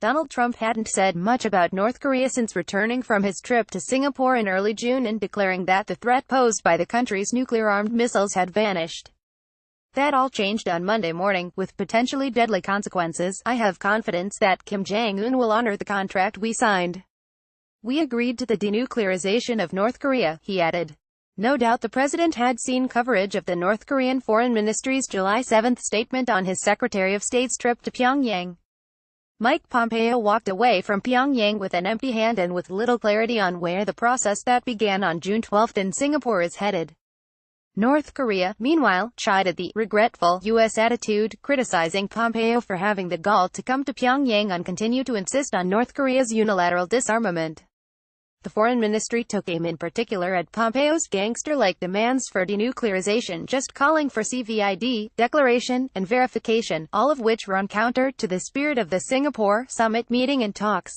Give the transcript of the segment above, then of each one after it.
Donald Trump hadn't said much about North Korea since returning from his trip to Singapore in early June and declaring that the threat posed by the country's nuclear-armed missiles had vanished. That all changed on Monday morning, with potentially deadly consequences. "I have confidence that Kim Jong-un will honor the contract we signed. We agreed to the denuclearization of North Korea," he added. No doubt the president had seen coverage of the North Korean Foreign Ministry's July 7 statement on his Secretary of State's trip to Pyongyang. Mike Pompeo walked away from Pyongyang with an empty hand and with little clarity on where the process that began on June 12 in Singapore is headed. North Korea, meanwhile, chided the regretful U.S. attitude, criticizing Pompeo for having the gall to come to Pyongyang and continue to insist on North Korea's unilateral disarmament. The foreign ministry took aim in particular at Pompeo's gangster-like demands for denuclearization, just calling for CVID, declaration, and verification, all of which run counter to the spirit of the Singapore summit meeting and talks.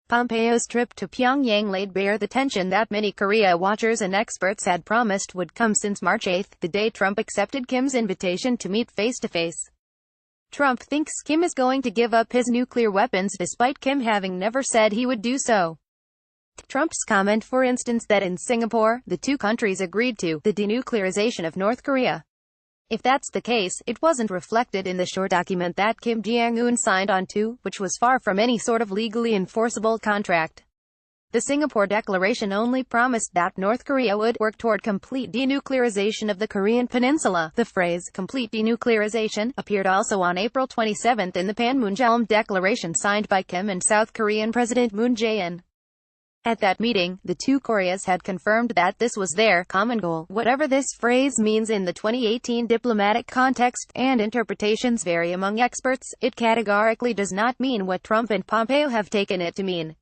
Pompeo's trip to Pyongyang laid bare the tension that many Korea watchers and experts had promised would come since March 8, the day Trump accepted Kim's invitation to meet face-to-face. Trump thinks Kim is going to give up his nuclear weapons despite Kim having never said he would do so. Trump's comment, for instance, that in Singapore, the two countries agreed to the denuclearization of North Korea. If that's the case, it wasn't reflected in the short document that Kim Jong-un signed on to, which was far from any sort of legally enforceable contract. The Singapore declaration only promised that North Korea would work toward complete denuclearization of the Korean peninsula. The phrase, complete denuclearization, appeared also on April 27 in the Panmunjom declaration signed by Kim and South Korean President Moon Jae-in. At that meeting, the two Koreas had confirmed that this was their common goal. Whatever this phrase means in the 2018 diplomatic context, and interpretations vary among experts, it categorically does not mean what Trump and Pompeo have taken it to mean.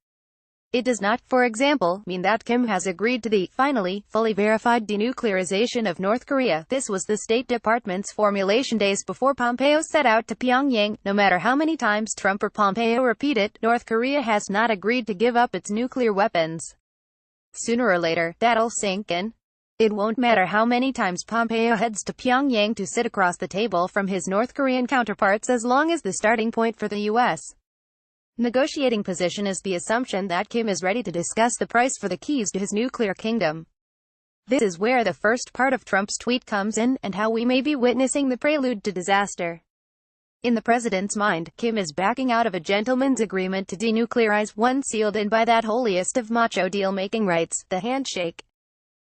It does not, for example, mean that Kim has agreed to the, finally, fully verified denuclearization of North Korea. This was the State Department's formulation days before Pompeo set out to Pyongyang. No matter how many times Trump or Pompeo repeat it, North Korea has not agreed to give up its nuclear weapons. Sooner or later, that'll sink in. It won't matter how many times Pompeo heads to Pyongyang to sit across the table from his North Korean counterparts, as long as the starting point for the U.S. negotiating position is the assumption that Kim is ready to discuss the price for the keys to his nuclear kingdom. This is where the first part of Trump's tweet comes in, and how we may be witnessing the prelude to disaster. In the president's mind, Kim is backing out of a gentleman's agreement to denuclearize, one sealed in by that holiest of macho deal-making rights, the handshake.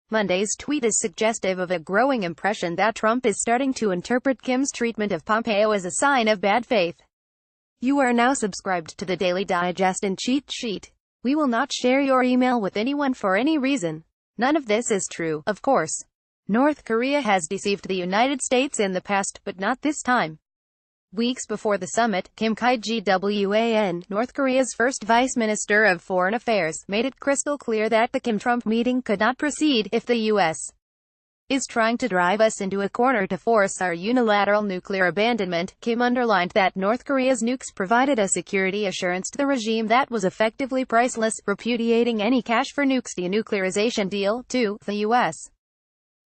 Monday's tweet is suggestive of a growing impression that Trump is starting to interpret Kim's treatment of Pompeo as a sign of bad faith. You are now subscribed to the Daily Digest and Cheat Sheet. We will not share your email with anyone for any reason. None of this is true, of course. North Korea has deceived the United States in the past, but not this time. Weeks before the summit, Kim Ki-gwan, North Korea's first Vice Minister of Foreign Affairs, made it crystal clear that the Kim-Trump meeting could not proceed if the U.S. is trying to drive us into a corner to force our unilateral nuclear abandonment. Kim underlined that North Korea's nukes provided a security assurance to the regime that was effectively priceless, repudiating any cash for nukes denuclearization deal, too. The U.S.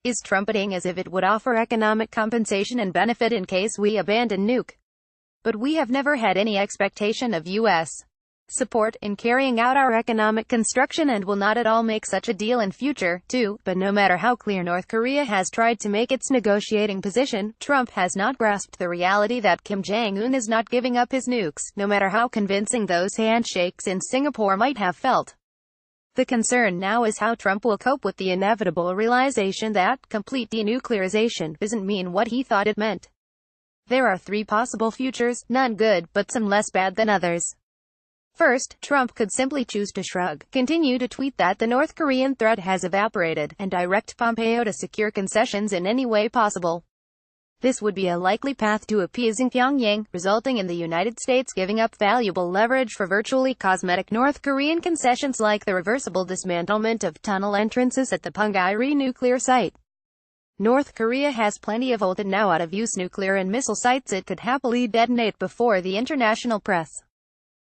is trumpeting as if it would offer economic compensation and benefit in case we abandon nuke. But we have never had any expectation of U.S. support in carrying out our economic construction and will not at all make such a deal in future, too. But no matter how clear North Korea has tried to make its negotiating position, Trump has not grasped the reality that Kim Jong-un is not giving up his nukes, no matter how convincing those handshakes in Singapore might have felt. The concern now is how Trump will cope with the inevitable realization that complete denuclearization doesn't mean what he thought it meant. There are three possible futures, none good, but some less bad than others. First, Trump could simply choose to shrug, continue to tweet that the North Korean threat has evaporated, and direct Pompeo to secure concessions in any way possible. This would be a likely path to appeasing Pyongyang, resulting in the United States giving up valuable leverage for virtually cosmetic North Korean concessions like the reversible dismantlement of tunnel entrances at the Punggye-ri nuclear site. North Korea has plenty of old and now out-of-use nuclear and missile sites it could happily detonate before the international press.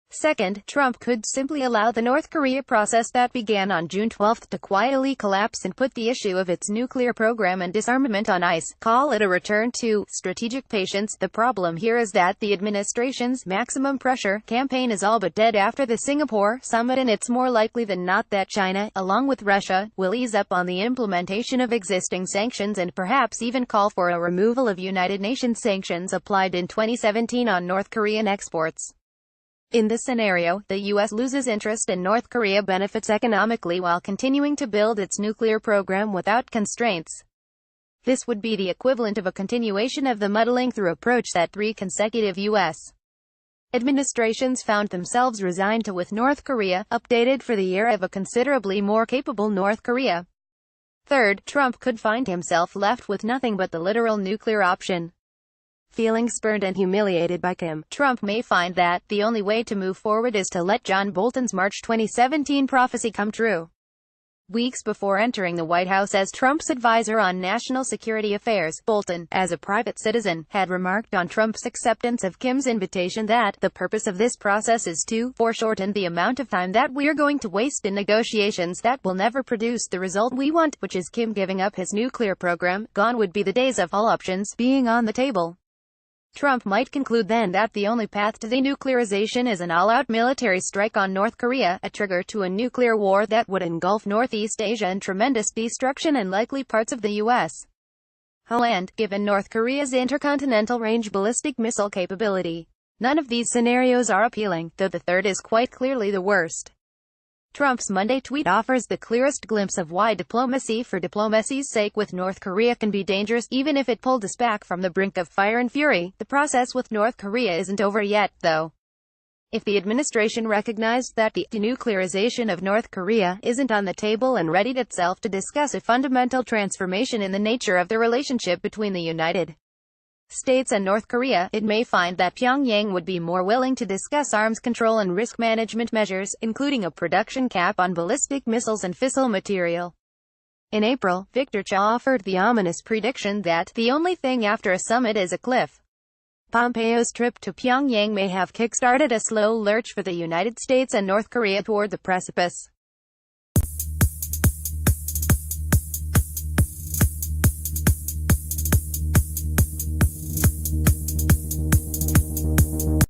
Second, Trump could simply allow the North Korea process that began on June 12 to quietly collapse and put the issue of its nuclear program and disarmament on ice. Call it a return to strategic patience. The problem here is that the administration's maximum pressure campaign is all but dead after the Singapore summit, and it's more likely than not that China, along with Russia, will ease up on the implementation of existing sanctions and perhaps even call for a removal of United Nations sanctions applied in 2017 on North Korean exports. In this scenario, the U.S. loses interest and North Korea benefits economically while continuing to build its nuclear program without constraints. This would be the equivalent of a continuation of the muddling through approach that 3 consecutive U.S. administrations found themselves resigned to, with North Korea updated for the era of a considerably more capable North Korea. Third, Trump could find himself left with nothing but the literal nuclear option. Feeling spurned and humiliated by Kim, Trump may find that the only way to move forward is to let John Bolton's March 2017 prophecy come true. Weeks before entering the White House as Trump's advisor on national security affairs, Bolton, as a private citizen, had remarked on Trump's acceptance of Kim's invitation that the purpose of this process is to foreshorten the amount of time that we're going to waste in negotiations that will never produce the result we want, which is Kim giving up his nuclear program. Gone would be the days of all options being on the table. Trump might conclude then that the only path to denuclearization is an all-out military strike on North Korea, a trigger to a nuclear war that would engulf Northeast Asia and tremendous destruction and likely parts of the U.S. homeland, given North Korea's intercontinental range ballistic missile capability. None of these scenarios are appealing, though the third is quite clearly the worst. Trump's Monday tweet offers the clearest glimpse of why diplomacy for diplomacy's sake with North Korea can be dangerous, even if it pulled us back from the brink of fire and fury. The process with North Korea isn't over yet, though. If the administration recognized that the denuclearization of North Korea isn't on the table and readied itself to discuss a fundamental transformation in the nature of the relationship between the United States and North Korea, it may find that Pyongyang would be more willing to discuss arms control and risk management measures, including a production cap on ballistic missiles and fissile material. In April, Victor Cha offered the ominous prediction that the only thing after a summit is a cliff. Pompeo's trip to Pyongyang may have kick-started a slow lurch for the United States and North Korea toward the precipice.